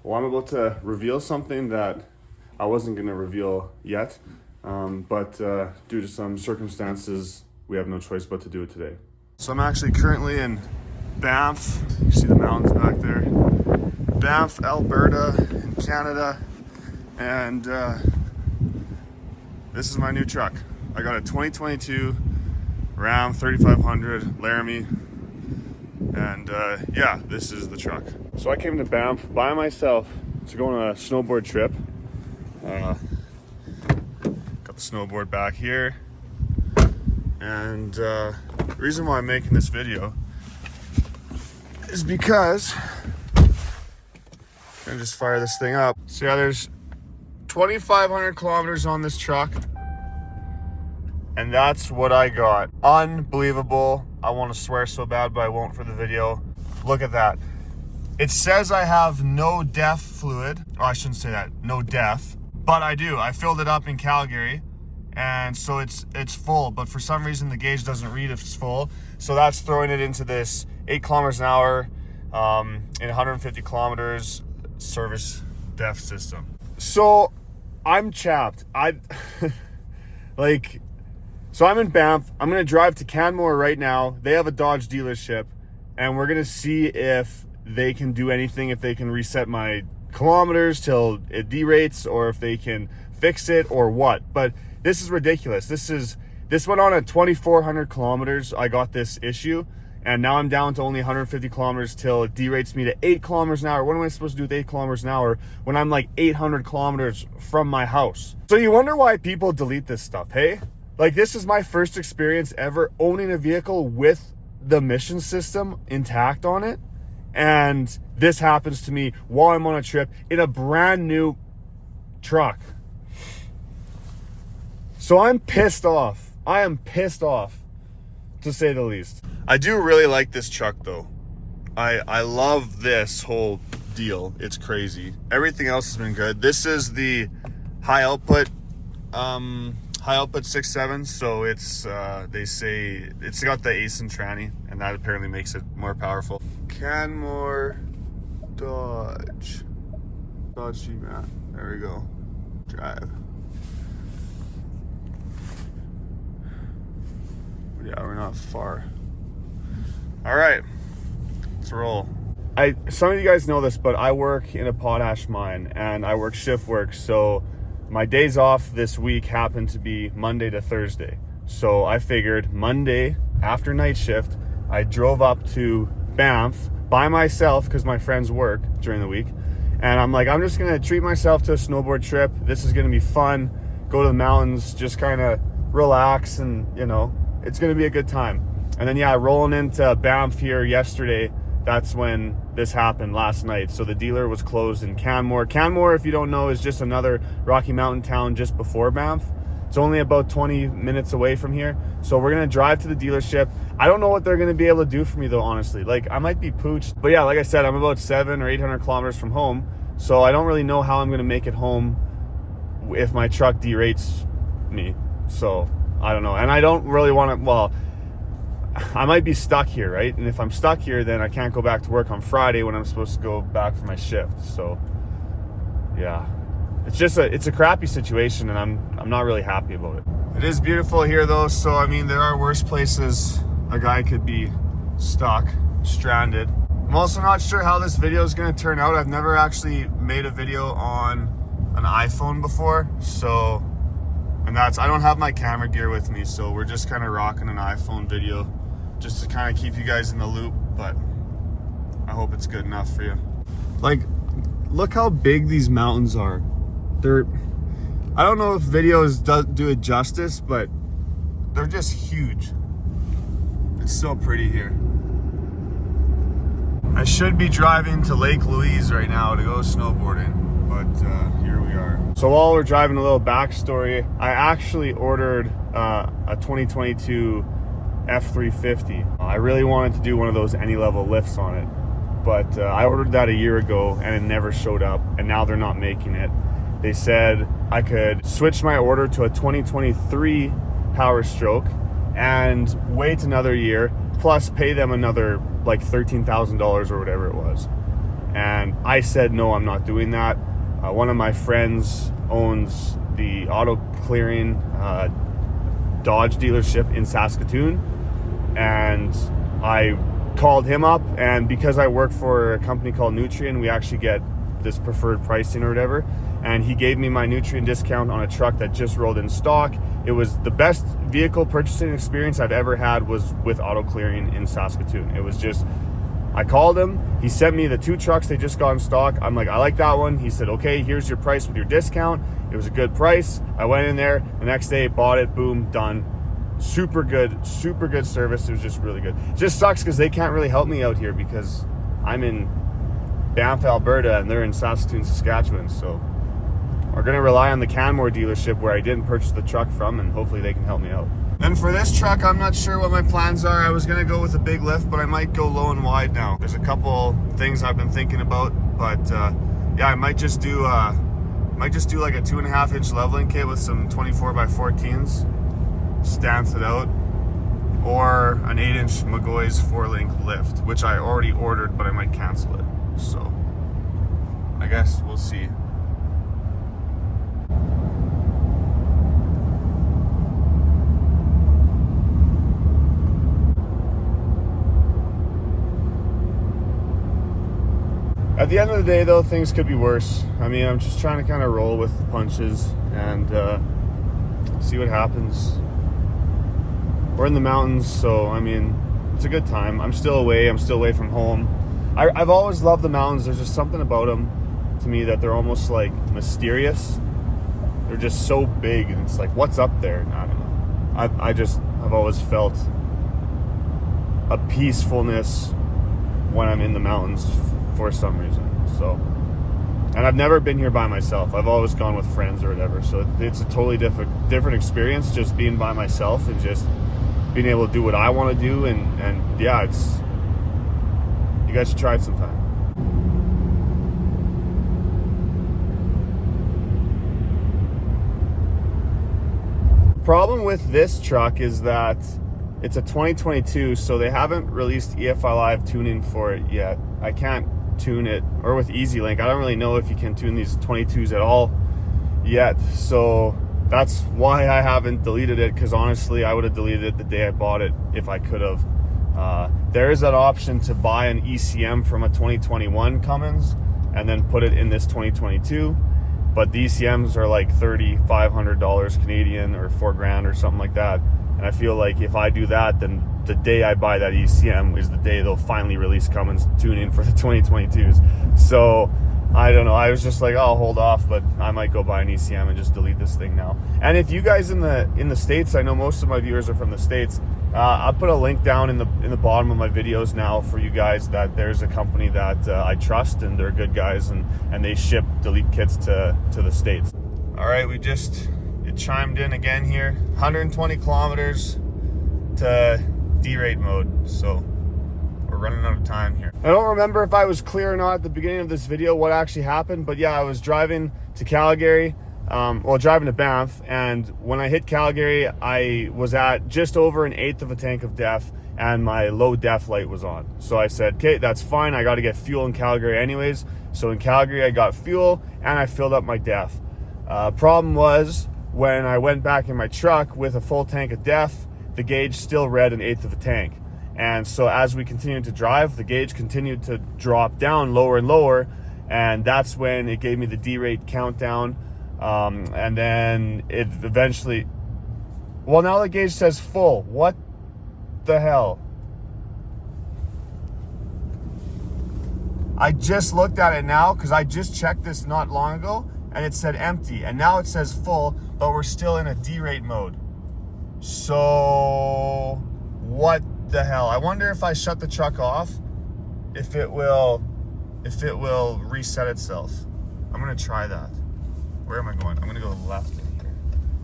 Well, I'm about to reveal something that I wasn't going to reveal yet, but due to some circumstances, we have no choice but to do it today. So I'm actually currently in Banff. You see the mountains back there. Banff, Alberta, in Canada, and this is my new truck. I got a 2022 Ram 3500 Laramie, and yeah, this is the truck. So I came to Banff by myself to go on a snowboard trip. Got the snowboard back here, and the reason why I'm making this video is because I'm gonna just fire this thing up. So yeah, there's 2,500 kilometers on this truck, and that's what I got. Unbelievable. I want to swear so bad, but I won't for the video. Look at that. It says I have no DEF fluid. Oh, I shouldn't say that, no DEF, but I do. I filled it up in Calgary, and so it's full, but for some reason the gauge doesn't read if it's full. So that's throwing it into this 8 kilometers an hour in 150 kilometers service DEF system. So I'm chapped. So I'm in Banff. I'm gonna drive to Canmore right now. They have a Dodge dealership, and we're gonna see if they can do anything, if they can reset my kilometers till it derates, or if they can fix it or what. But this is ridiculous. This went on at 2,400 kilometers. I got this issue, and now I'm down to only 150 kilometers till it derates me to 8 kilometers an hour. What am I supposed to do with 8 kilometers an hour when I'm like 800 kilometers from my house? So you wonder why people delete this stuff, hey? Like, this is my first experience ever owning a vehicle with the emission system intact on it, and this happens to me while I'm on a trip in a brand new truck. So I'm pissed off. I am pissed off, to say the least. I do really like this truck though. I love this whole deal. It's crazy. Everything else has been good. This is the high output 6.7, so it's they say it's got the ace and tranny, and that apparently makes it more powerful. Canmore Dodge G-Man. There we go. Drive. Yeah, we're not far. All right, let's roll. Some of you guys know this, but I work in a potash mine, and I work shift work, so my days off this week happen to be Monday to Thursday. So I figured Monday after night shift, I drove up to Banff by myself because my friends work during the week. And I'm like, I'm just gonna treat myself to a snowboard trip. This is gonna be fun. Go to the mountains, just kind of relax, and you know, it's gonna be a good time. And then yeah, rolling into Banff here yesterday, that's when this happened last night. So the dealer was closed in Canmore. Canmore, if you don't know, is just another Rocky Mountain town just before Banff. It's only about 20 minutes away from here. So we're gonna drive to the dealership. I don't know what they're gonna be able to do for me though, honestly. Like, I might be pooched. But yeah, like I said, I'm about 700 or 800 kilometers from home. So I don't really know how I'm gonna make it home if my truck derates me. So I don't know. And I don't really wanna, well, I might be stuck here, right? And if I'm stuck here, then I can't go back to work on Friday when I'm supposed to go back for my shift. So yeah, it's a crappy situation, and I'm not really happy about it. It is beautiful here though. So I mean, there are worse places a guy could be stuck, stranded. I'm also not sure how this video is going to turn out. I've never actually made a video on an iPhone before. So, and I don't have my camera gear with me. So we're just kind of rocking an iPhone video, just to kind of keep you guys in the loop, but I hope it's good enough for you. Like, look how big these mountains are. I don't know if videos do it justice, but they're just huge. It's so pretty here. I should be driving to Lake Louise right now to go snowboarding, but here we are. So while we're driving, a little backstory. I actually ordered a 2022 F350. I really wanted to do one of those any level lifts on it, but I ordered that a year ago and it never showed up, and now they're not making it. They said I could switch my order to a 2023 Power Stroke and wait another year, plus pay them another like $13,000 or whatever it was. And I said, no, I'm not doing that. One of my friends owns the auto clearing Dodge dealership in Saskatoon, and I called him up, and because I work for a company called Nutrien, we actually get this preferred pricing or whatever, and he gave me my Nutrien discount on a truck that just rolled in stock. It was the best vehicle purchasing experience I've ever had, was with auto clearing in Saskatoon. It was just, I called him, he sent me the 2 trucks they just got in stock. I'm like, I like that one. He said, okay, here's your price with your discount. It was a good price. I went in there the next day, bought it, boom, done. Super good service. It was just really good. It just sucks because they can't really help me out here because I'm in Banff, Alberta, and they're in Saskatoon, Saskatchewan. So we're gonna rely on the Canmore dealership where I didn't purchase the truck from, and hopefully they can help me out. And for this truck, I'm not sure what my plans are. I was gonna go with a big lift, but I might go low and wide now. There's a couple things I've been thinking about, but yeah, I might just do like a 2.5-inch leveling kit with some 24x14s, stance it out, or an 8-inch McGoy's 4-link lift, which I already ordered, but I might cancel it. So I guess we'll see. At the end of the day, though, things could be worse. I mean, I'm just trying to kind of roll with the punches and see what happens. We're in the mountains, so I mean, it's a good time. I'm still away from home. I've always loved the mountains. There's just something about them to me that they're almost like mysterious. They're just so big, and it's like, what's up there? And I don't know. I've always felt a peacefulness when I'm in the mountains for some reason. So, and I've never been here by myself. I've always gone with friends or whatever. So it's a totally different experience, just being by myself and just being able to do what I want to do. And yeah, you guys should try it sometime. Problem with this truck is that it's a 2022, so they haven't released EFI Live tuning for it yet. I can't tune it, or with EasyLink. I don't really know if you can tune these 22s at all yet, so that's why I haven't deleted it, because honestly I would have deleted it the day I bought it if I could have. There is an option to buy an ECM from a 2021 Cummins and then put it in this 2022, but the ECMs are like $3,500 Canadian or $4,000 or something like that. And I feel like if I do that, then the day I buy that ECM is the day they'll finally release Cummins tuning for the 2022s. So I don't know. I was just like, oh, I'll hold off, but I might go buy an ECM and just delete this thing now. And if you guys in the States, I know most of my viewers are from the States, I'll put a link down in the bottom of my videos now for you guys that there's a company that I trust, and they're good guys, and they ship delete kits to the States. All right, it chimed in again here. 120 kilometers to derate mode, so we're running out of time here. I don't remember if I was clear or not at the beginning of this video what actually happened, but yeah, I was driving to Calgary, driving to Banff, and when I hit Calgary, I was at just over 1/8 of a tank of DEF, and my low DEF light was on. So I said, okay, that's fine. I got to get fuel in Calgary anyways. So in Calgary, I got fuel and I filled up my DEF. Problem was, when I went back in my truck with a full tank of DEF, the gauge still read 1/8 of a tank. And so as we continued to drive, the gauge continued to drop down lower and lower, and that's when it gave me the derate countdown. And then it eventually, well, now the gauge says full. What the hell? I just looked at it now because I just checked this not long ago, and it said empty, and now it says full, but we're still in a derate mode. So what the hell? I wonder if I shut the truck off, if it will reset itself. I'm gonna try that. Where am I going? I'm gonna go left here.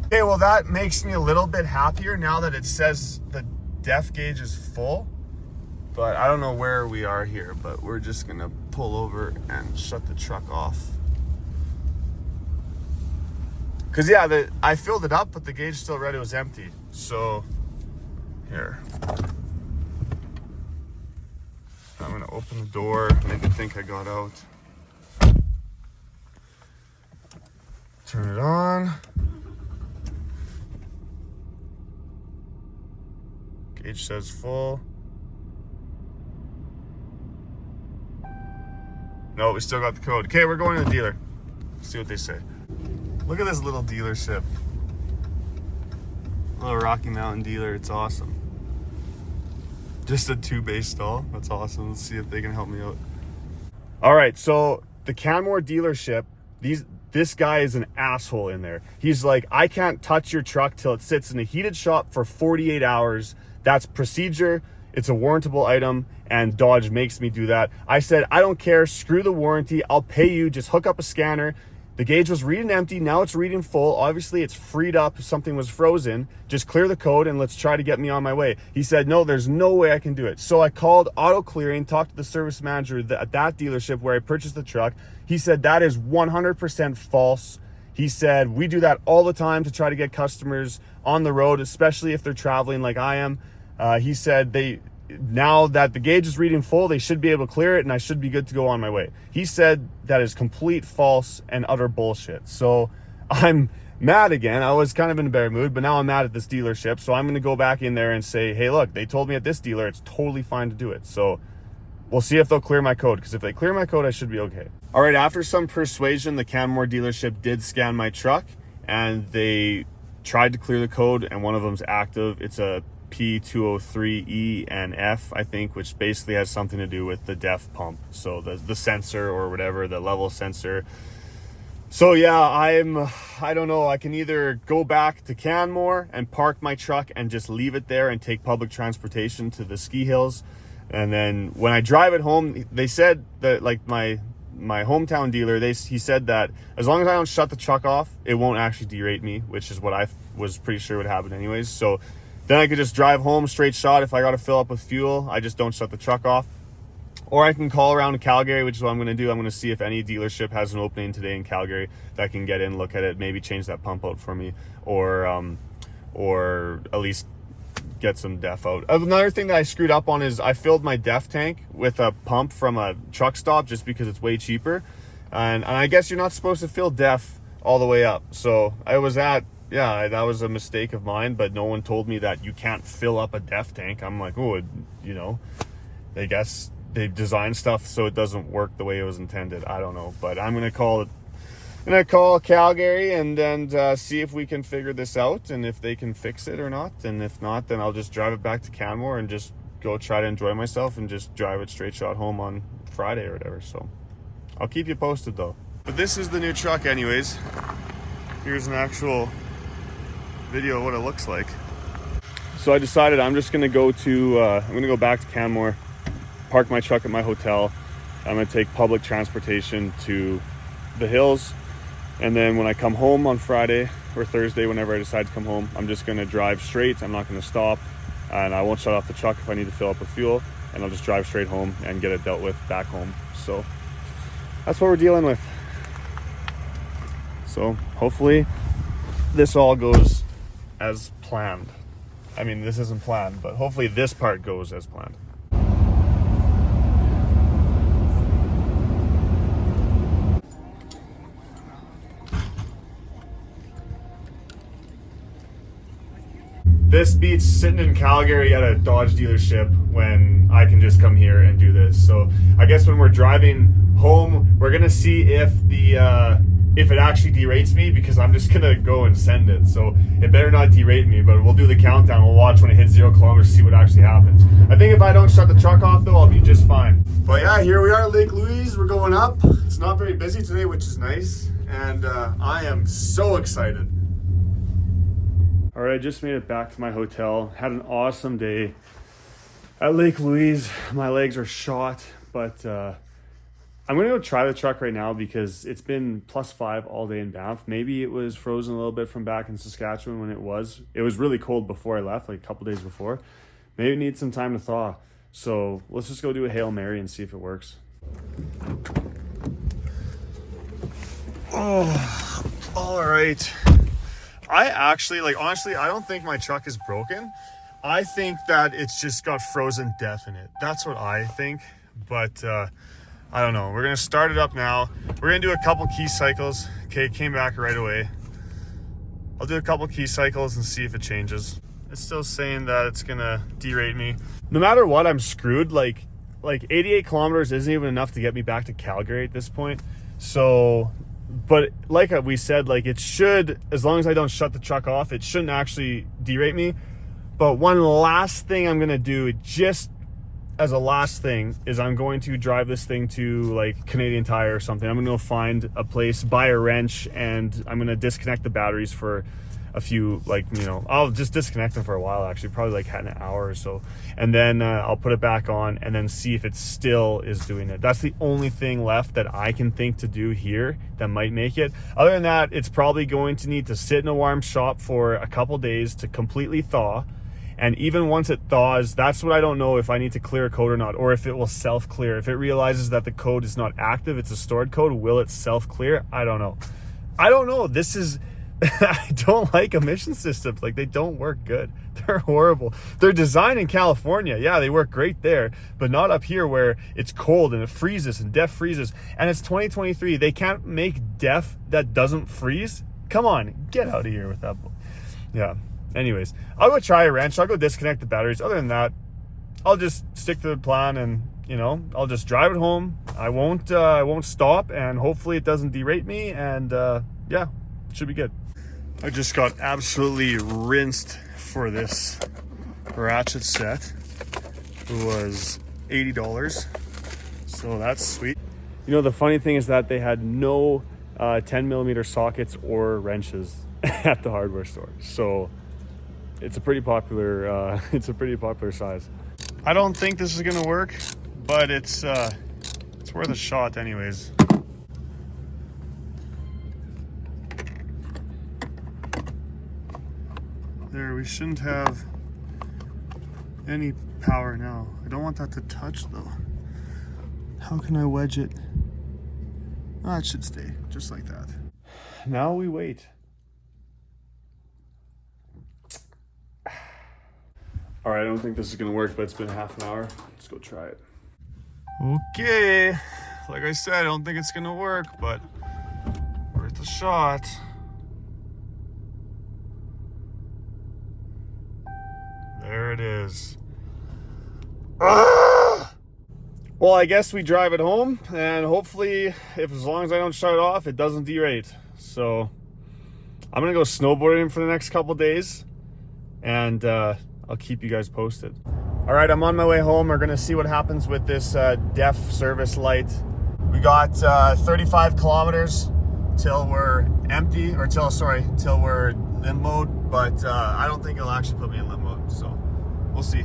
Okay, well, that makes me a little bit happier now that it says the DEF gauge is full, but I don't know where we are here, but we're just gonna pull over and shut the truck off. Cause yeah, I filled it up, but the gauge still read it was empty. So here, I'm gonna Open the door, make it think I got out. Turn it on. Gauge says full. No, we still got the code. Okay, we're going to the dealer. See what they say. Look at this little dealership. Little Rocky Mountain dealer, it's awesome. Just a 2-bay stall, that's awesome. Let's see if they can help me out. All right, so the Canmore dealership, this guy is an asshole in there. He's like, I can't touch your truck till it sits in a heated shop for 48 hours. That's procedure. It's a warrantable item, and Dodge makes me do that. I said, I don't care, screw the warranty, I'll pay you, just hook up a scanner. The gauge was reading empty, now it's reading full. Obviously it's freed up, something was frozen. Just clear the code and let's try to get me on my way. He said, no, there's no way I can do it. So I called auto clearing, talked to the service manager at that dealership where I purchased the truck. He said, that is 100% false. He said, we do that all the time to try to get customers on the road, especially if they're traveling like I am. He said now that the gauge is reading full, they should be able to clear it and I should be good to go on my way. He said that is complete false and utter bullshit. So I'm mad again. I was kind of in a bad mood, but now I'm mad at this dealership. So I'm going to go back in there and say, hey, look, they told me at this dealer it's totally fine to do it. So we'll see if they'll clear my code, because if they clear my code, I should be okay. All right, after some persuasion, the Canmore dealership did scan my truck and they tried to clear the code, and one of them's active. It's a P203E and F, I think, which basically has something to do with the DEF pump. So the sensor or whatever, the level sensor. So yeah, I don't know. I can either go back to Canmore and park my truck and just leave it there and take public transportation to the ski hills. And then when I drive it home, they said that, like, my hometown dealer, he said that as long as I don't shut the truck off, it won't actually derate me, which is what I was pretty sure would happen anyways. So then I could just drive home straight shot. If I got to fill up with fuel, I just don't shut the truck off. Or I can call around to Calgary, which is what I'm going to do. I'm going to see if any dealership has an opening today in Calgary that can get in, look at it, maybe change that pump out for me, or at least get some DEF out. Another thing that I screwed up on is I filled my DEF tank with a pump from a truck stop just because it's way cheaper. And I guess you're not supposed to fill DEF all the way up. So I was at, yeah, that was a mistake of mine, but no one told me that you can't fill up a DEF tank. I'm like, oh, you know, I guess they designed stuff so it doesn't work the way it was intended. I don't know, but I'm going to call Calgary and see if we can figure this out and if they can fix it or not. And if not, then I'll just drive it back to Canmore and just go try to enjoy myself and just drive it straight shot home on Friday or whatever. So I'll keep you posted though. But this is the new truck anyways. Here's an actual video of what it looks like. So I decided I'm just going to go back to Canmore, park my truck at my hotel. I'm going to take public transportation to the hills. And then when I come home on Friday or Thursday, whenever I decide to come home, I'm just going to drive straight. I'm not going to stop, and I won't shut off the truck if I need to fill up with fuel, and I'll just drive straight home and get it dealt with back home. So that's what we're dealing with. So hopefully this all goes as planned. I mean, this isn't planned, but hopefully this part goes as planned. This beats sitting in Calgary at a Dodge dealership when I can just come here and do this. So I guess when we're driving home, we're gonna see if it actually derates me, because I'm just gonna go and send it. So it better not derate me, but we'll do the countdown. We'll watch when it hits 0 kilometers, see what actually happens. I think if I don't shut the truck off though, I'll be just fine. But yeah, here we are at Lake Louise. We're going up. It's not very busy today, which is nice. And I am so excited. All right, I just made it back to my hotel. Had an awesome day at Lake Louise. My legs are shot, but I'm gonna go try the truck right now because it's been +5 all day in Banff. Maybe it was frozen a little bit from back in Saskatchewan when it was. It was really cold before I left, like a couple days before. Maybe it needs some time to thaw. So let's just go do a Hail Mary and see if it works. Oh, all right. I actually, honestly, I don't think my truck is broken. I think that it's just got frozen DEF in it. That's what I think. but I don't know. We're gonna start it up now. We're gonna do a couple key cycles. Okay, it came back right away. I'll do a couple key cycles and see if it changes. It's still saying that it's gonna derate me. No matter what, I'm screwed. Like 88 kilometers isn't even enough to get me back to Calgary at this point. So, but like we said, like it should, as long as I don't shut the truck off, it shouldn't actually derate me. But one last thing I'm gonna do, just as a last thing, is I'm going to drive this thing to like Canadian Tire or something. I'm gonna go find a place, buy a wrench, and I'm gonna disconnect the batteries for a few, like, you know, I'll just disconnect them for a while, actually, probably like an hour or so, and then I'll put it back on and then see if it still is doing it. That's the only thing left that I can think to do here that might make it. Other than that, it's probably going to need to sit in a warm shop for a couple days to completely thaw. And even once it thaws, that's what I don't know, if I need to clear a code or not, or if it will self-clear. If it realizes that the code is not active, it's a stored code, will it self-clear? I don't know. This is, I don't like emission systems. Like, they don't work good. They're horrible. They're designed in California. Yeah, they work great there, but not up here where it's cold and it freezes and DEF freezes. And it's 2023. They can't make DEF that doesn't freeze. Come on, get out of here with that. Yeah. Anyways, I'll go try a wrench. I'll go disconnect the batteries. Other than that, I'll just stick to the plan, and you know, I'll just drive it home. I won't stop, and hopefully it doesn't derate me. And yeah, it should be good. I just got absolutely rinsed for this ratchet set. It was $80, so that's sweet. You know, the funny thing is that they had no 10mm sockets or wrenches at the hardware store, so it's a pretty popular size. I don't think this is gonna work, but it's worth a shot anyways. There, we shouldn't have any power now. I don't want that to touch though. How can I wedge it? Oh, it should stay just like that. Now we wait. All right, I don't think this is gonna work, but it's been half an hour. Let's go try it. Okay, like I said, I don't think it's gonna work, but worth a shot. There it is. Ah! Well, I guess we drive it home, and hopefully, as long as I don't shut it off, it doesn't derate. So I'm gonna go snowboarding for the next couple days, and I'll keep you guys posted. All right, I'm on my way home. We're gonna see what happens with this DEF service light. We got 35 kilometers till we're empty, or till we're limb mode, but I don't think it'll actually put me in limb mode, so we'll see.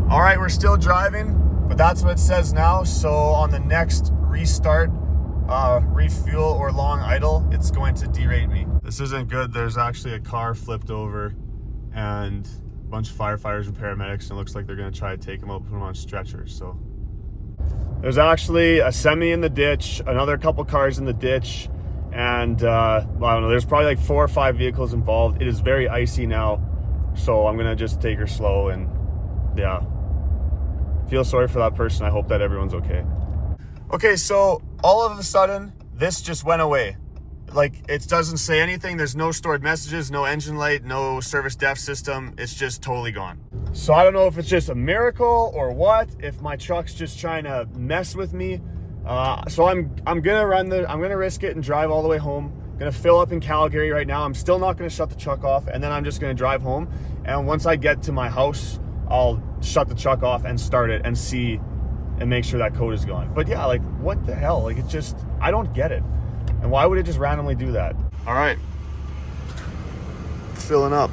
All right, we're still driving, but that's what it says now. So on the next restart, refuel or long idle, it's going to derate me. This isn't good. There's actually a car flipped over and a bunch of firefighters and paramedics, and it looks like they're gonna try to take them out, put them on stretchers. So there's actually a semi in the ditch, another couple cars in the ditch, and I don't know, there's probably like 4 or 5 vehicles involved. It is very icy now, so I'm gonna just take her slow, and yeah, feel sorry for that person. I hope that everyone's okay. Okay, so all of a sudden this just went away. Like, it doesn't say anything. There's no stored messages, no engine light, no service DEF system. It's just totally gone. So I don't know if it's just a miracle or what, if my truck's just trying to mess with me. So I'm gonna risk it and drive all the way home. Gonna fill up in Calgary right now. I'm still not gonna shut the truck off, and then I'm just gonna drive home. And once I get to my house, I'll shut the truck off and start it and see and make sure that code is gone. But yeah, like, what the hell? Like, it just, I don't get it. And why would it just randomly do that? All right, filling up.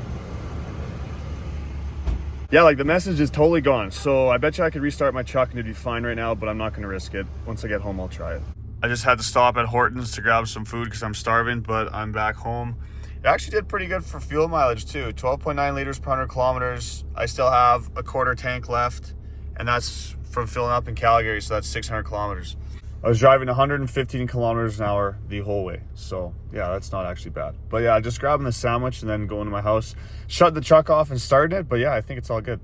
Yeah, like, the message is totally gone. So I bet you I could restart my truck and it'd be fine right now, but I'm not gonna risk it. Once I get home, I'll try it. I just had to stop at Horton's to grab some food because I'm starving, but I'm back home. It actually did pretty good for fuel mileage too. 12.9 liters per 100 kilometers. I still have a quarter tank left, and that's from filling up in Calgary, so that's 600 kilometers. I was driving 115 kilometers an hour the whole way. So yeah, that's not actually bad. But yeah, just grabbing the sandwich and then going to my house, shut the truck off and starting it. But yeah, I think it's all good.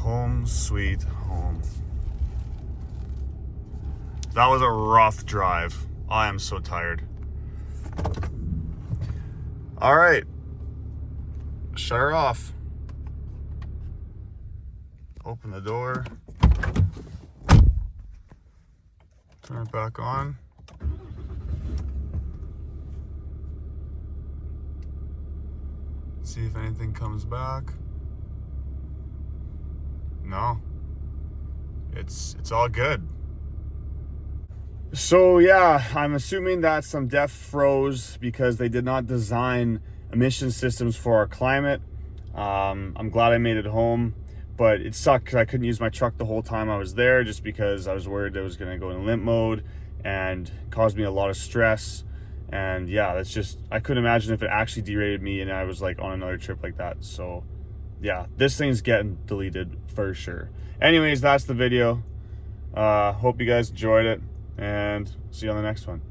Home sweet home. That was a rough drive. I am so tired. All right. Shut her off. Open the door. Turn it back on. See if anything comes back. No. It's all good. So yeah, I'm assuming that some DEF froze because they did not design emission systems for our climate. I'm glad I made it home, but it sucked because I couldn't use my truck the whole time I was there just because I was worried it was going to go in limp mode and caused me a lot of stress. And yeah, that's just, I couldn't imagine if it actually derated me and I was like on another trip like that. So yeah, this thing's getting deleted for sure. Anyways, that's the video. Hope you guys enjoyed it, and see you on the next one.